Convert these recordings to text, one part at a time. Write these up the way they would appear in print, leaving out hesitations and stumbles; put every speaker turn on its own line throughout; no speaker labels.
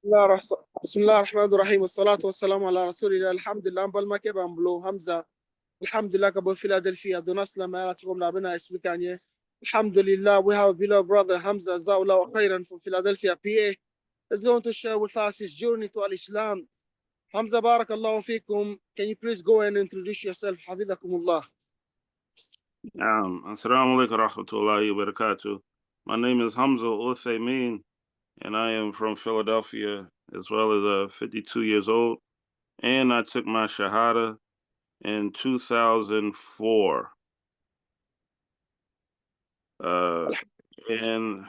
بسم الله الرحمن الرحيم والصلاة والسلام على رسول الله الحمد لله بل ما كيف بلو همزة الحمد لله كبر فيلادلفيا دوناس لما يعطيكم لعبنا اسمكانية الحمد لله we have a beloved brother Hamza Zawla Khairan from Philadelphia PA is going to share with us his journey to Al-Islam. Hamza barakallahu fikum, can you please go and introduce yourself حفظكم
Assalamu alaikum rahmatullahi wa barakatuh. My name is Hamza Uthaymin, and I am from Philadelphia, as well as 52 years old. And I took my Shahada in 2004. And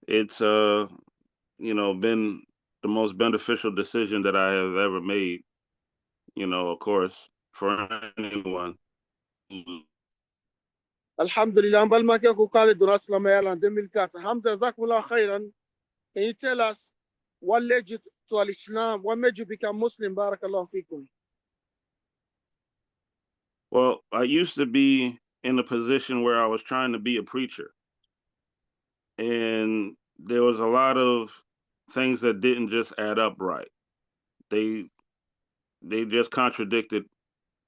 it's been the most beneficial decision that I have ever made, of course, for anyone.
Alhamdulillah, bal ma keko kale donas lama yalan 2004. Hamza jazakumullah khairan. Can you tell us what led you to Al-Islam? What made you become Muslim? Barakallahu fikum.
Well, I used to be in a position where I was trying to be a preacher. And there was a lot of things that didn't just add up right. They just contradicted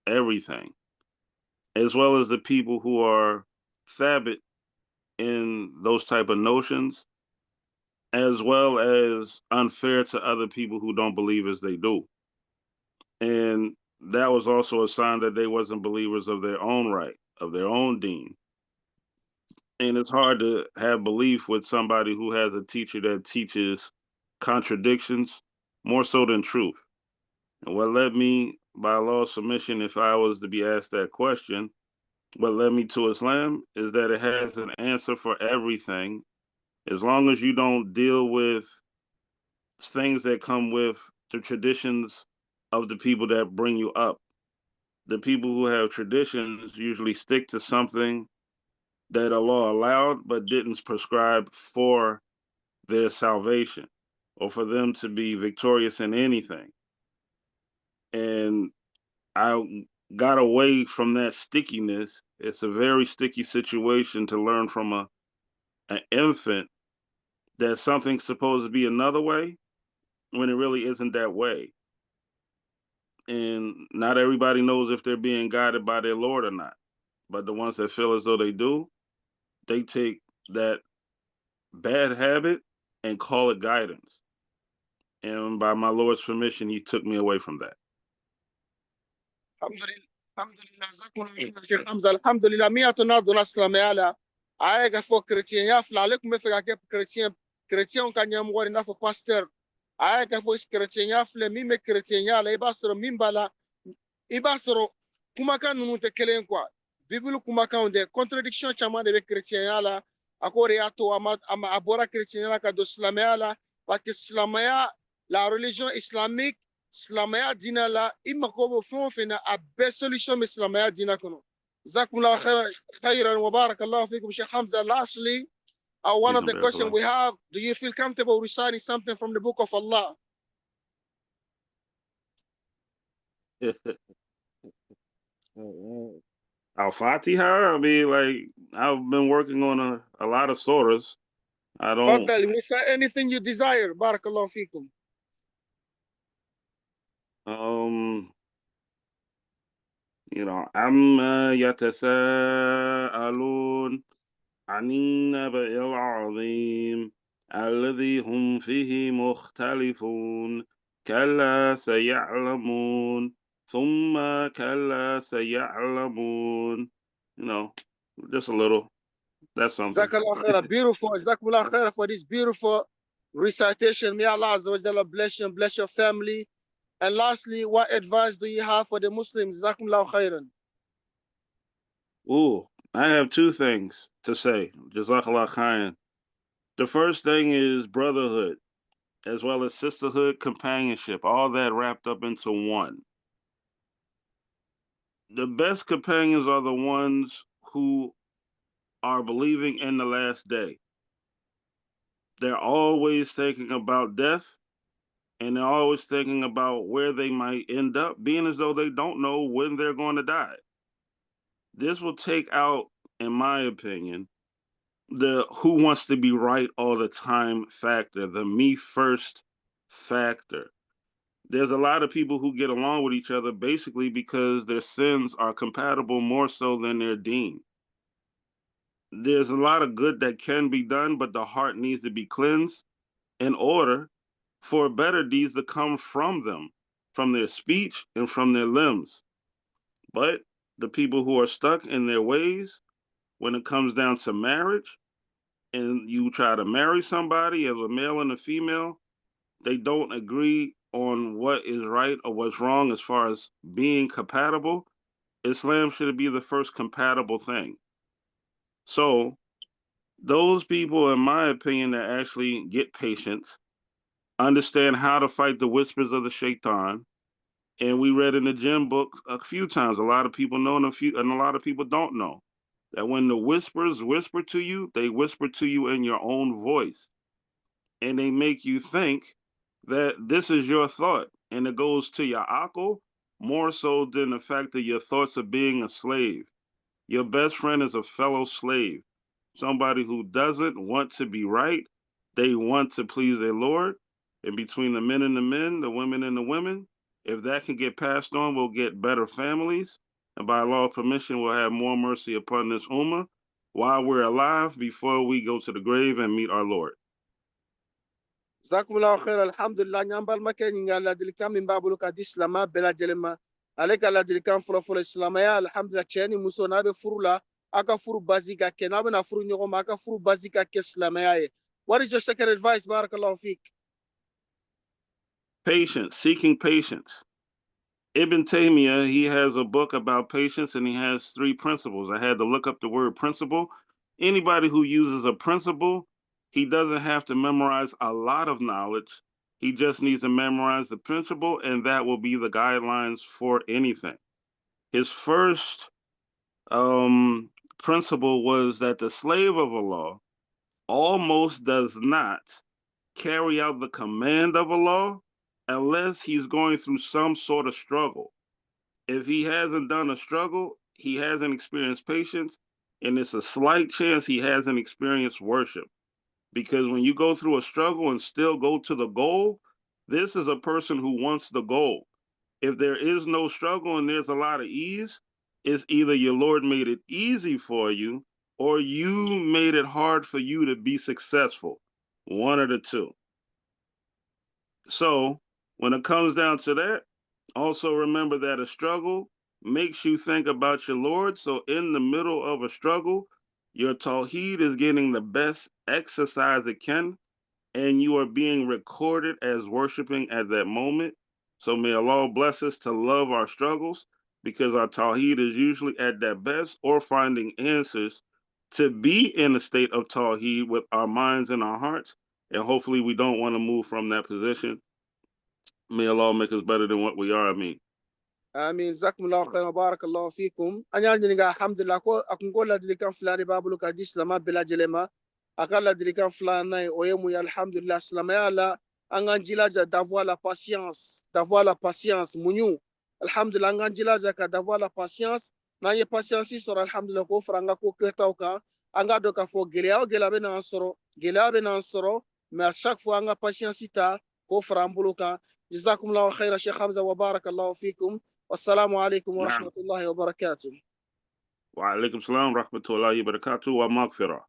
everything, as well as the people who are sabbat in those type of notions, as well as unfair to other people who don't believe as they do. And that was also a sign that they wasn't believers of their own right, of their own deen. And it's hard to have belief with somebody who has a teacher that teaches contradictions more so than truth. And what led me, by Allah's submission, if I was to be asked that question, what led me to Islam is that it has an answer for everything, as long as you don't deal with things that come with the traditions of the people that bring you up. The people who have traditions usually stick to something that Allah allowed but didn't prescribe for their salvation or for them to be victorious in anything. And I got away from that stickiness. It's a very sticky situation to learn from an infant that something's supposed to be another way when it really isn't that way. And not everybody knows if they're being guided by their Lord or not. But the ones that feel as though they do, they take that bad habit and call it guidance. And by my Lord's permission, he took me away from that.
Alhamdulillah, mi atona donas lama yala. Aega fo chrétien ya fla alek me fega ke chrétien kan yam wori na fo pasteur. Aega fo chrétien ya fle mi me chrétien ya la ibasoro mimbala ibasoro kumakan nunu te kelen kwa. Bible kumakan de contradiction chama de chrétien ya la akore ato ama abora chrétien ya ka do islamia la parce que islamia la religion islamique islamia dina la imma ko fo fena a best solution islamia dina kono. Jazakumullah khairan wa barakallahu fikum Sheikh Hamza. Lastly, one of the questions we have, do you feel comfortable reciting something from the book of Allah?
Al-Fatiha, I mean, like, I've been working on a lot of surahs. I don't...
Fadal, recite anything you desire. Barakallahu fikum.
عما يتساءلون عن النبأ العظيم الذي هم فيه مختلفون كلا سيعلمون ثم كلا سيعلمون. Just a little. That's something.
Jazakallah khair. Beautiful. Jazakallah khair for this beautiful recitation. May Allah Azza wa Jalla bless you and bless your family. And lastly, what advice do you have for the Muslims? Jazakumullah khairan.
I have two things to say. Jazakallah khairan. The first thing is brotherhood, as well as sisterhood, companionship, all that wrapped up into one. The best companions are the ones who are believing in the last day. They're always thinking about death, and they're always thinking about where they might end up, being as though they don't know when they're going to die. This will take out, in my opinion, the who wants to be right all the time factor, the me first factor. There's a lot of people who get along with each other basically because their sins are compatible more so than their deen. There's a lot of good that can be done, but the heart needs to be cleansed in order for better deeds to come from them, from their speech and from their limbs. But the people who are stuck in their ways, when it comes down to marriage, and you try to marry somebody as a male and a female, they don't agree on what is right or what's wrong as far as being compatible. Islam should be the first compatible thing. So those people, in my opinion, that actually get patience, understand how to fight the whispers of the shaitan. And we read in the gym book a few times, a lot of people know and a lot of people don't know that when the whispers whisper to you, they whisper to you in your own voice. And they make you think that this is your thought. And it goes to your akal more so than the fact that your thoughts of being a slave. Your best friend is a fellow slave, somebody who doesn't want to be right. They want to please their Lord. And between the men and the men, the women and the women, if that can get passed on, we'll get better families. And by Allah's permission, we'll have more mercy upon this ummah while we're alive before we go to the grave and meet our Lord.
Jazakumullahu khair. Alhamdulillah. Nyambal make nyingala dilika mimbabulu kadislama bela jelema. Aleka la dilika folo islamaya. Alhamdulillah. Cheni muso nabe furula. Aka furu bazika ke nabe na furu nyogoma aka furu bazika ke islamaya. What is your second advice? Barakallahu feek.
Patience, seeking patience. Ibn Taymiyyah, he has a book about patience and he has 3 principles. I had to look up the word principle. Anybody who uses a principle, he doesn't have to memorize a lot of knowledge. He just needs to memorize the principle, and that will be the guidelines for anything. His first principle was that the slave of Allah almost does not carry out the command of Allah unless he's going through some sort of struggle. If he hasn't done a struggle, he hasn't experienced patience, and it's a slight chance he hasn't experienced worship. Because when you go through a struggle and still go to the goal, this is a person who wants the goal. If there is no struggle and there's a lot of ease, it's either your Lord made it easy for you or you made it hard for you to be successful. One of the two. So when it comes down to that, also remember that a struggle makes you think about your Lord. So in the middle of a struggle, your tawheed is getting the best exercise it can, and you are being recorded as worshiping at that moment. So may Allah bless us to love our struggles, because our tawheed is usually at that best, or finding answers to be in a state of tawheed with our minds and our hearts. And hopefully we don't want to move from that position. May Allah make us better than what we are.
Amin. Jazakumullahu khair. Barakallahu fikum. Anya nyinga alhamdulillah ko akungola dilika fulani babulu kadislama bela jelema. Akala dilika fulani oyemu ya alhamdulillah islamaya la anganjilaja d'avoir la patience. D'avoir la patience. Munyu. Alhamdulillah anganjilaja ka d'avoir la patience. Na ye patience soro alhamdulillah ko franga ko ketauka. Anga doka fo gelea be na soro. Gelea be na soro. Mais à chaque fois anga patience ta ko frambuluka. جزاكم الله خيرا شيخ حمزة وبارك الله فيكم والسلام عليكم ورحمة الله وبركاته.
وعليكم السلام ورحمة الله وبركاته ومغفرة.